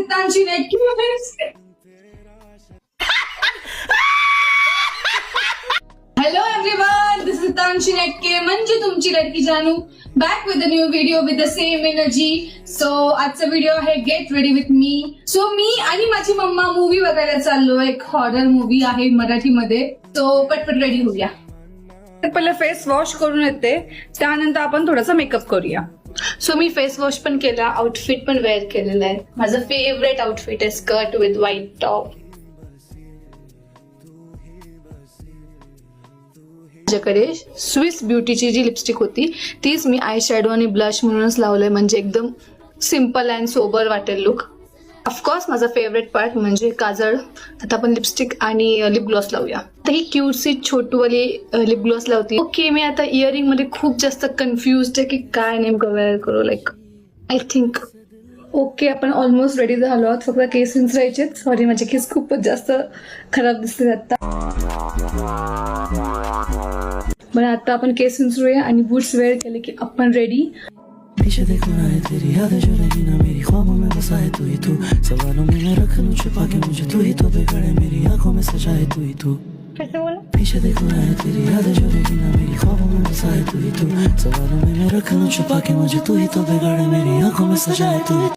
is Tanshi Netke. Hello everyone, this is Tanshi Netke, म्हणजे तुमची लडकी जानू, back with a new video with the same energy. So आजचा video आहे get ready with me. So मी आणि माझी मम्मा मूवी बघायला चाललो. एक हॉरर मूवी आहे मराठीमध्ये. तो पटपट रेडी होऊया. तर पहिलं फेस वॉश करून येते, त्यानंतर आपण थोडासा मेकअप करूया. सो मी फेस वॉश पण केला, आउटफिट पण वेअर केलेलं आहे. माझं फेवरेट आउटफिट आहे स्कर्ट विथ व्हाईट टॉप. माझ्याकडे स्विस ब्युटीची जी लिपस्टिक होती तीच मी आय शॅडो आणि ब्लश म्हणूनच लावलंय, म्हणजे एकदम सिम्पल अँड सोबर वाटेल लुक. ऑफकोर्स माझा फेवरेट पार्ट म्हणजे काजळ. आता आपण लिपस्टिक आणि लिप ग्लॉस लावूया. आता ही क्यूटसी छोटूवाली लिप ग्लॉस लावते. ओके, मी आता इयरिंग मध्ये खूप जास्त कन्फ्युज्ड आहे की काय नेमकं वेअर करू. लाईक आय थिंक ओके, आपण ऑलमोस्ट रेडी झालो आहोत. फक्त केस विंचरायचे. सॉरी, माझे केस खूपच जास्त खराब दिसते आता. बरं, आता आपण केस विंचरूया आणि बूट्स वेअर केले की आपण रेडी. पीछे देखो ना है तेरी यादें जो रही ना मेरी ख्वाबों में बसा है तू ही तू. सवालों में मैं रख लूं छुपा के मुझे तू ही तो बिगड़े मेरी आंखों में सजाए तू ही तू. पीछे देखो ना है तेरी यादें जो रही ना मेरी ख्वाबों में बसा है तू ही तू. सवालों में मैं रख लूं छुपा के मुझे तू ही तो बिगड़े मेरी आंखों में सजाए तू ही.